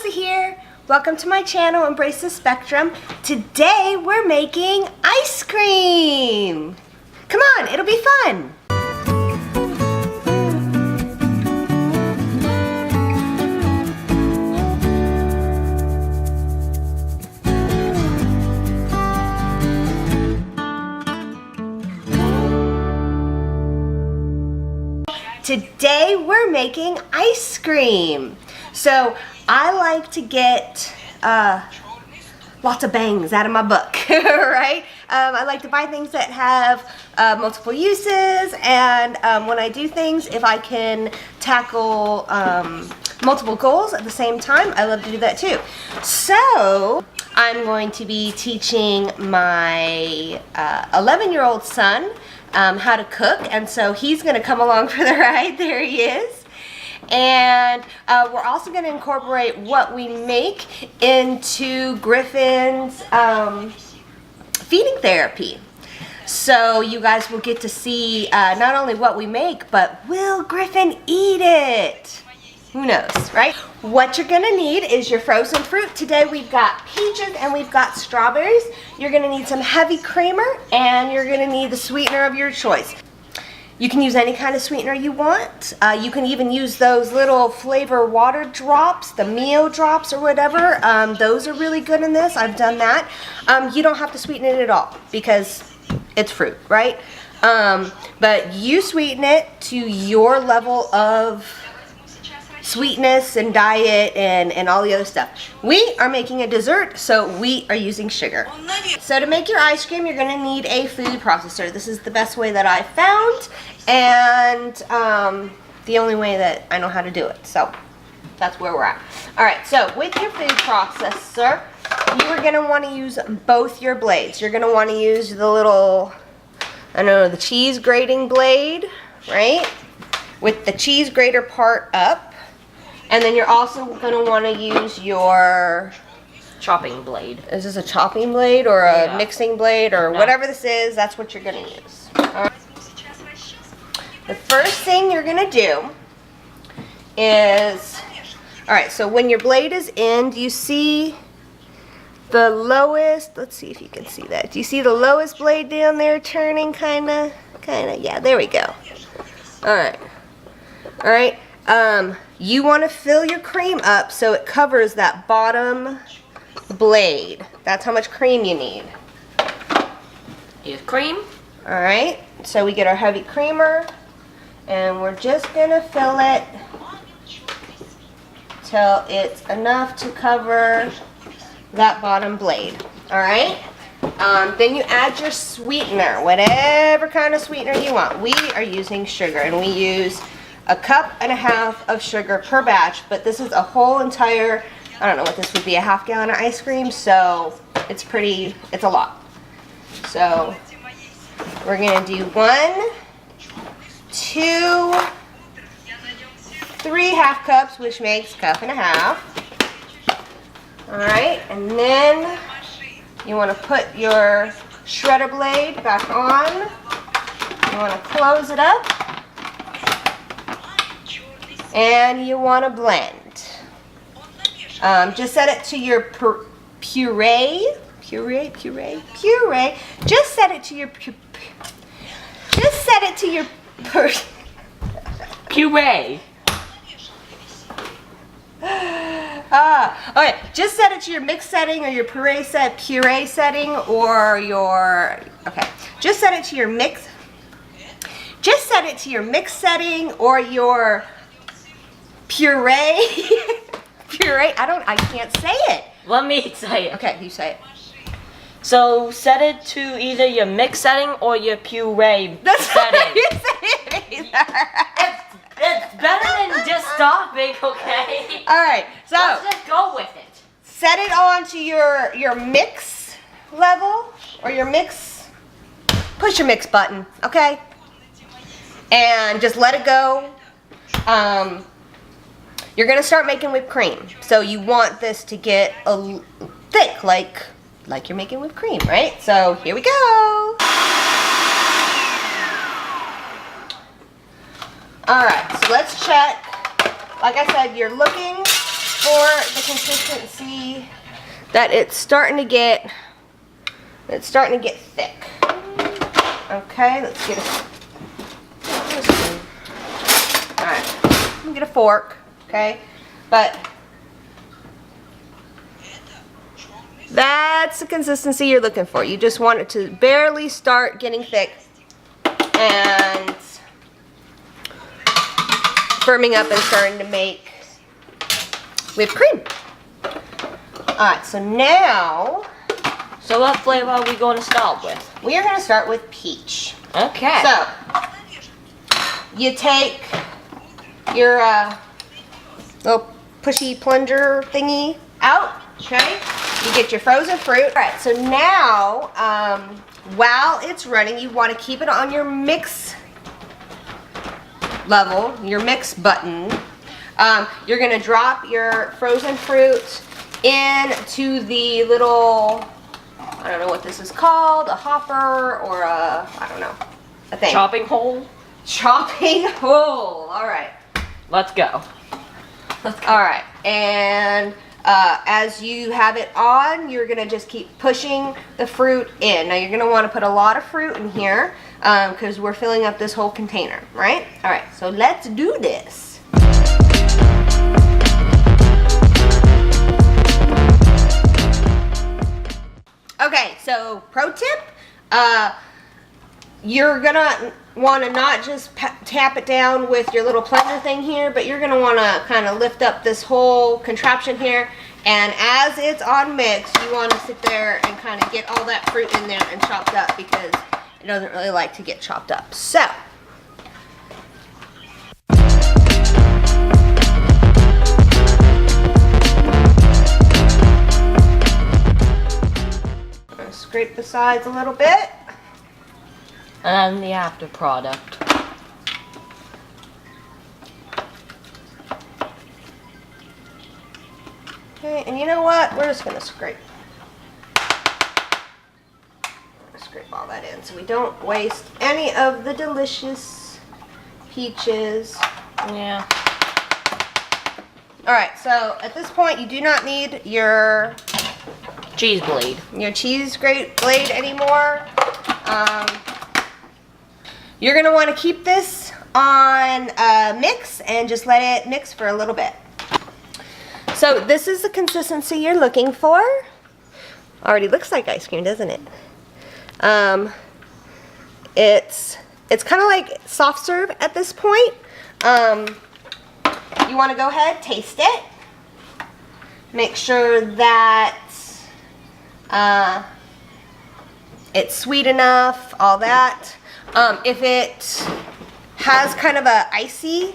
Elsa here. Welcome to my channel, Embrace the Spectrum. Today we're making ice cream. Come on, it'll be fun. Today we're making ice cream. So I like to get lots of bangs out of my book, right? I like to buy things that have multiple uses, and when I do things, if I can tackle multiple goals at the same time, I love to do that too. So I'm going to be teaching my 11-year-old son how to cook, and so he's going to come along for the ride. There he is. And we're also going to incorporate what we make into Griffin's feeding therapy. So you guys will get to see not only what we make, but will Griffin eat it? Who knows, right? What you're going to need is your frozen fruit. Today we've got peaches and we've got strawberries. You're going to need some heavy creamer, and you're going to need the sweetener of your choice. You can use any kind of sweetener you want. You can even use those little flavor water drops, the Mio drops or whatever. Those are really good in this. I've done that. You don't have to sweeten it at all because it's fruit, right? But you sweeten it to your level of sweetness and diet and all the other stuff. We are making a dessert, so we are using sugar. So to make your ice cream, you're going to need a food processor. This is the best way that I found, and the only way that I know how to do it. So that's where we're at. Alright, so with your food processor, you are going to want to use both your blades. You're going to want to use the little, I don't know, the cheese grating blade, right? With the cheese grater part up. And then you're also going to want to use your chopping blade. Is this a chopping blade or a mixing blade or whatever this is? That's what you're going to use. All right. The first thing you're going to do is, all right, so when your blade is in, do you see the lowest? Let's see if you can see that. Do you see the lowest blade down there turning kind of? Yeah, there we go. All right. All right. You want to fill your cream up so it covers that bottom blade. That's how much cream you need. Here's cream. Alright, so we get our heavy creamer, and we're just going to fill it till it's enough to cover that bottom blade. Alright? Then you add your sweetener, whatever kind of sweetener you want. We are using sugar, and we use 1.5 cups of sugar per batch, but this is a whole entire, I don't know what this would be, a half gallon of ice cream, so it's a lot. So we're going to do 1, 2, 3 half cups, which makes 1.5 cups. Alright, and then you want to put your shredder blade back on. You want to close it up. And you want to blend. Just set it to your puree. Just set it to your Puree. Okay. Just set it to your mix setting or your puree setting or your Just set it to your mix. Just set it to your mix setting or your puree. I can't say it. Let me say it. Okay, you say it. So set it to either your mix setting or your puree setting. You say it either. It's better than just stopping, okay? Alright, so let's just go with it. Set it on to your mix level or your mix. Push your mix button, okay? And just let it go. You're going to start making whipped cream. So you want this to get thick, like you're making whipped cream, right? So here we go. Alright, so let's check. Like I said, you're looking for the consistency that it's starting to get thick. Okay, let's get a alright. Let me get a fork, okay? But that's the consistency you're looking for. You just want it to barely start getting thick and firming up and starting to make whipped cream. Alright, so now, So what flavor are we going to start with? we are going to start with peach. Okay. So, you take your little pushy plunger thingy out, okay? You get your frozen fruit. Alright, so now, while it's running, you want to keep it on your mix level, your mix button. You're going to drop your frozen fruit into the little, I don't know what this is called, a hopper or a, I don't know, a thing. Chopping hole. Chopping hole. All right. Let's go. All right. And as you have it on, you're going to just keep pushing the fruit in. Now you're going to want to put a lot of fruit in here because we're filling up this whole container, right? All right. So let's do this. Okay, so pro tip, you're gonna want to not just tap it down with your little plunger thing here, but you're gonna want to kind of lift up this whole contraption here, and as it's on mix, you want to sit there and kind of get all that fruit in there and chopped up because it doesn't really like to get chopped up. So, scrape the sides a little bit. And the after product. Okay, and you know what? We're just gonna scrape. Scrape all that in so we don't waste any of the delicious peaches. Yeah. Alright, so at this point you do not need your Cheese blade. cheese blade anymore. You're going to want to keep this on mix and just let it mix for a little bit. So this is the consistency you're looking for. Already looks like ice cream, doesn't it? It's kind of like soft serve at this point. You want to go ahead, taste it. Make sure that it's sweet enough, all that. If it has kind of a icy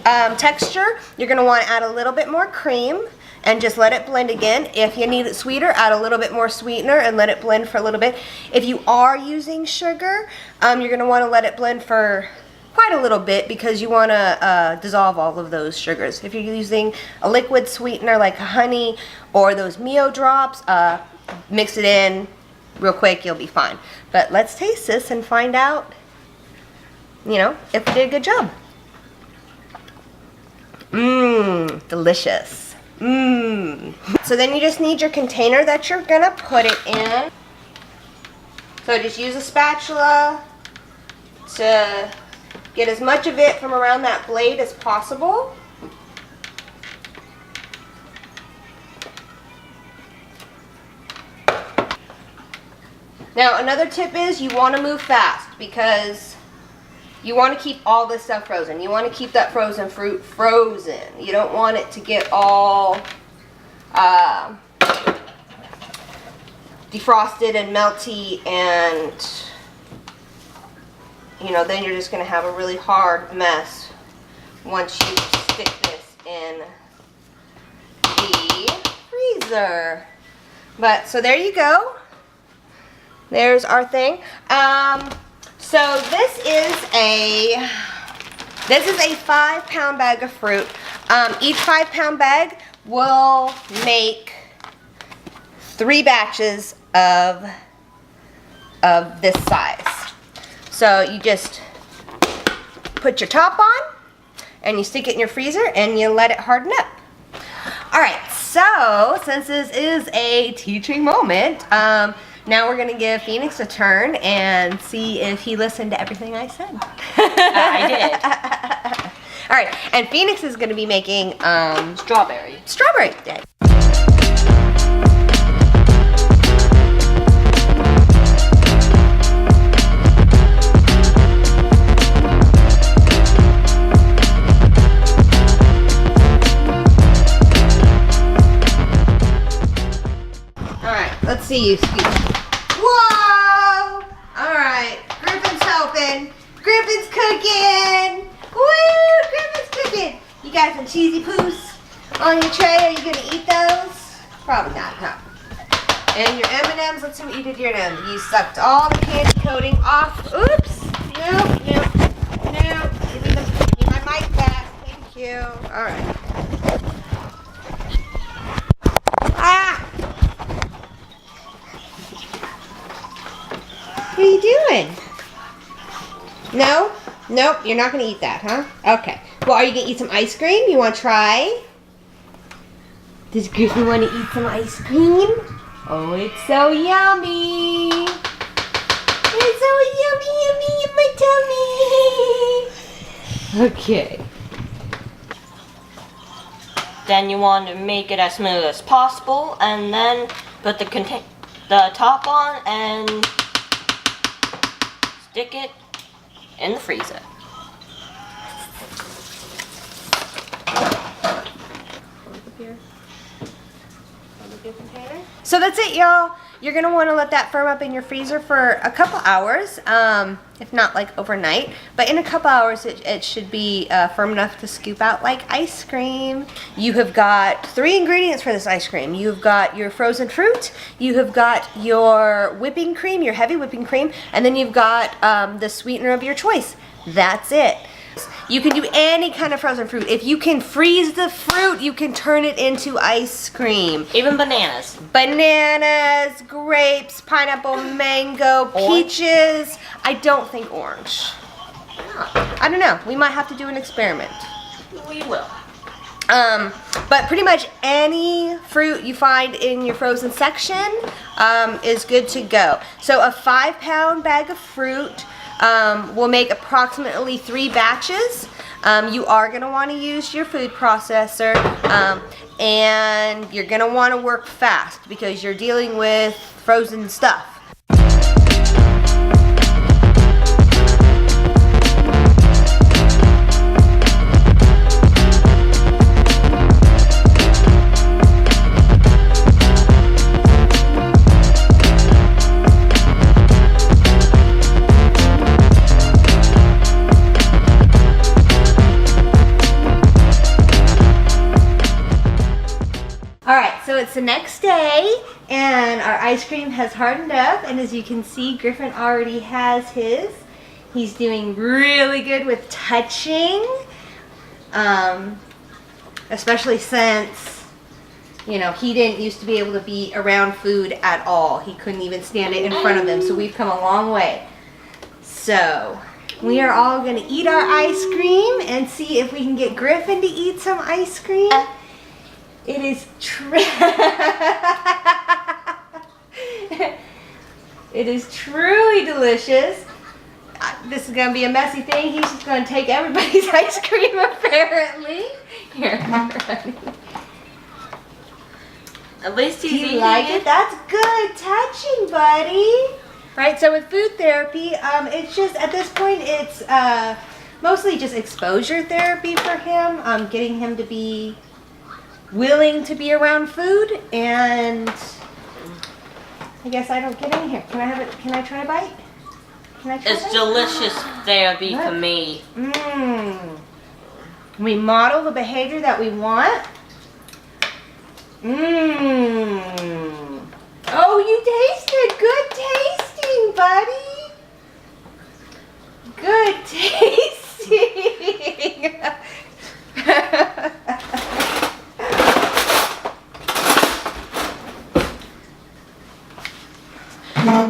texture, you're going to want to add a little bit more cream and just let it blend again. If you need it sweeter, add a little bit more sweetener and let it blend for a little bit. If you are using sugar, you're going to want to let it blend for quite a little bit because you want to dissolve all of those sugars. If you're using a liquid sweetener like honey or those Mio drops, mix it in real quick, you'll be fine. But let's taste this and find out, you know, if we did a good job. Mmm, delicious. Mmm. So then you just need your container that you're gonna put it in. So just use a spatula to get as much of it from around that blade as possible. Now another tip is you want to move fast because you want to keep all this stuff frozen. You want to keep that frozen fruit frozen. You don't want it to get all defrosted and melty, and you know, then you're just going to have a really hard mess once you stick this in the freezer. But so there you go. There's our thing. So this is a 5-pound bag of fruit. Each 5-pound bag will make 3 batches of this size. So you just put your top on and you stick it in your freezer and you let it harden up. Alright, so since this is a teaching moment, now we're going to give Phoenix a turn and see if he listened to everything I said. I did. Alright, and Phoenix is going to be making Strawberry day. Let's see you scoop. Whoa! Alright, Griffin's helping. Griffin's cooking. Woo! Griffin's cooking. You got some cheesy poos on your tray. Are you going to eat those? Probably not, huh? And your M&Ms, let's see what you did to your M&Ms. You sucked all the candy coating off. Oops. Nope. Give me my mic back. Thank you. Alright. What are you doing? No? Nope, you're not going to eat that, huh? Okay. Well, are you going to eat some ice cream? You want to try? Does Griffin want to eat some ice cream? Oh, it's so yummy. It's so yummy in my tummy. Okay. Then you want to make it as smooth as possible, and then put the top on and stick it in the freezer. So that's it, y'all. You're going to want to let that firm up in your freezer for a couple hours, if not like overnight. But in a couple hours, it should be firm enough to scoop out like ice cream. You have got 3 ingredients for this ice cream. You've got your frozen fruit, you have got your whipping cream, your heavy whipping cream, and then you've got the sweetener of your choice. That's it. You can do any kind of frozen fruit. If you can freeze the fruit, you can turn it into ice cream. Even bananas. Bananas, grapes, pineapple, mango, peaches. I don't think orange. I don't know. We might have to do an experiment. We will. But pretty much any fruit you find in your frozen section is good to go. So a 5-pound bag of fruit will make approximately 3 batches. You are going to want to use your food processor, and you're going to want to work fast because you're dealing with frozen stuff. Alright, so it's the next day, and our ice cream has hardened up, and as you can see, Griffin already has his. He's doing really good with touching, especially since, you know, he didn't used to be able to be around food at all. He couldn't even stand it in front of him, so we've come a long way. So, we are all going to eat our ice cream and see if we can get Griffin to eat some ice cream. It is it is truly delicious. This is going to be a messy thing. He's just going to take everybody's ice cream, apparently. Here, honey. At least he's eating it. That's good touching, buddy. Right, so with food therapy, it's just, at this point, it's mostly just exposure therapy for him, getting him to be willing to be around food, and I guess I don't get in here. Can I have it? Can I try a bite? Can I try It's delicious therapy for me. We model the behavior that we want. Oh, you tasted. Good tasting, buddy. Good tasting.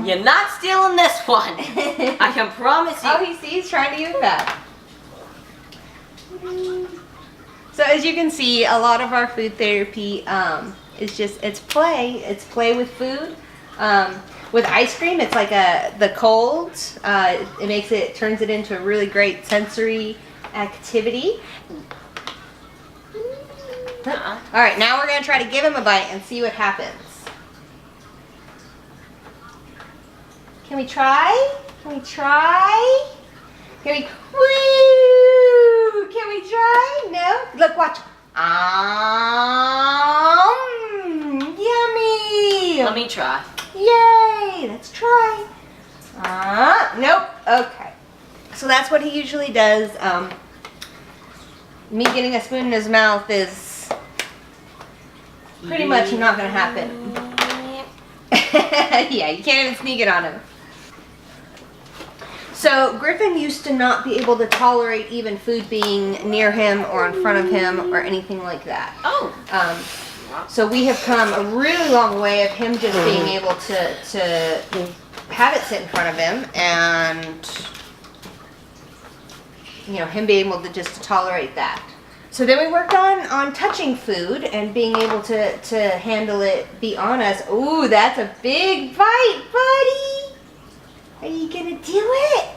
You're not stealing this one. I can promise you. Oh, he's trying to use that. So as you can see, a lot of our food therapy is just, it's play. It's play with food. With ice cream, it's like the cold. It turns it into a really great sensory activity. All right, now we're gonna try to give him a bite and see what happens. Can we try? Can we try? Can we? Woo! Can we try? No? Look, watch. Yummy! Let me try. Yay! Let's try. Nope. Okay. So that's what he usually does. Me getting a spoon in his mouth is pretty much not gonna happen. Yeah, you can't even sneak it on him. So Griffin used to not be able to tolerate even food being near him or in front of him or anything like that. Oh. So we have come a really long way of him just being able to have it sit in front of him, and you know, him being able to just tolerate that. So then we worked on touching food and being able to handle it, be on us. Ooh, that's a big bite, buddy. Are you gonna do it?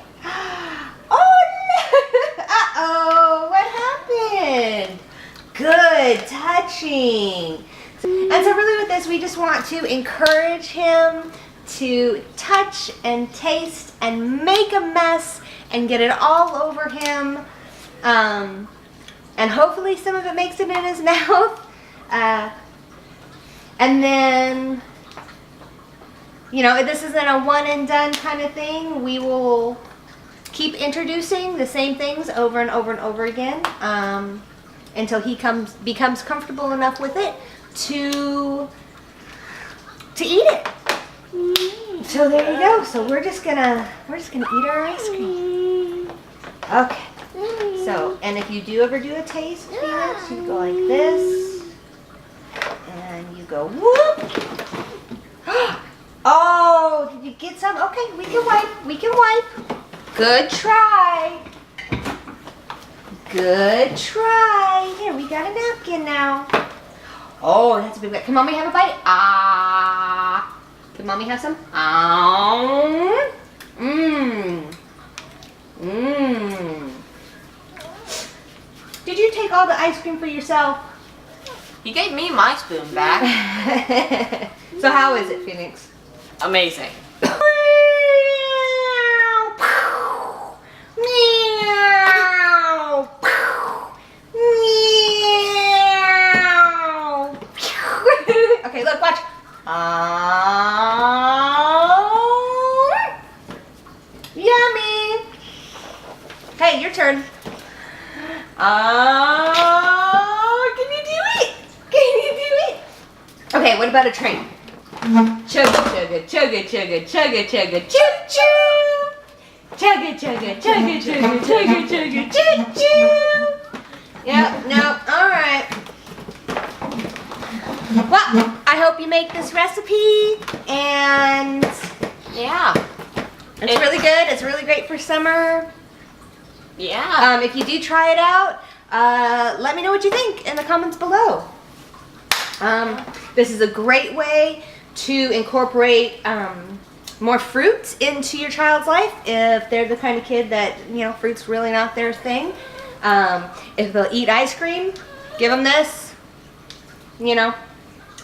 Oh no! Uh-oh, what happened? Good touching. And so really with this, we just want to encourage him to touch and taste and make a mess and get it all over him. And hopefully some of it makes it in his mouth. And then, you know, this isn't a one and done kind of thing. We will keep introducing the same things over and over and over again until he becomes comfortable enough with it to eat it. So there you go. So we're just gonna eat our ice cream. Okay. So, and if you do ever do a taste, Phoenix, you go like this, and you go whoop. Oh, did you get some? Okay, we can wipe. We can wipe. Good try. Good try. Here, we got a napkin now. Oh, that's a big bite. Can mommy have a bite? Ah. Can mommy have some? Did you take all the ice cream for yourself? You gave me my spoon back. So how is it, Phoenix? Amazing. Okay, look, watch. Yummy. Hey, your turn. Can you do it? Can you do it? Okay, what about a train? Chugga, chugga, chugga, chugga, chugga, chugga, choo choo. Chugga, chugga, chugga, chugga, chugga, chugga, choo choo. Yep, no, all right. Well, I hope you make this recipe, and Yeah. it's really good. It's really great for summer. Yeah. If you do try it out, let me know what you think in the comments below. This is a great way to incorporate more fruit into your child's life if they're the kind of kid that, you know, fruit's really not their thing. If they'll eat ice cream, give them this. You know,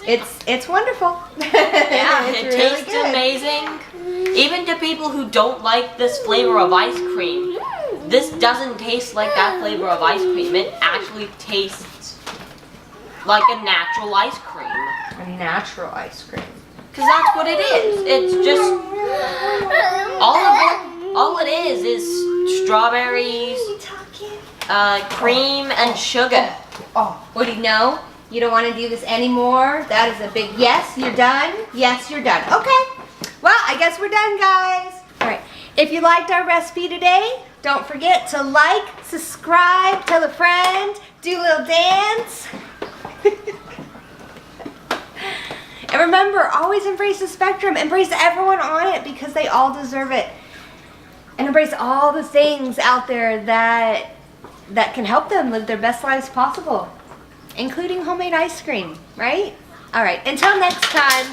it's wonderful. Yeah, It's it really tastes good. amazing. Even to people who don't like this flavor of ice cream, this doesn't taste like that flavor of ice cream. It actually tastes like a natural ice cream. A natural ice cream. Because that's what it is. It's just, all it is strawberries, cream, and sugar. Oh, Woody, no. You don't want to do this anymore? That is a big yes, you're done? Yes, you're done. Okay. Well, I guess we're done, guys. All right. If you liked our recipe today, don't forget to like, subscribe, tell a friend, do a little dance. And remember, always embrace the spectrum. Embrace everyone on it because they all deserve it. And embrace all the things out there that can help them live their best lives possible. including homemade ice cream, right? All right, until next time.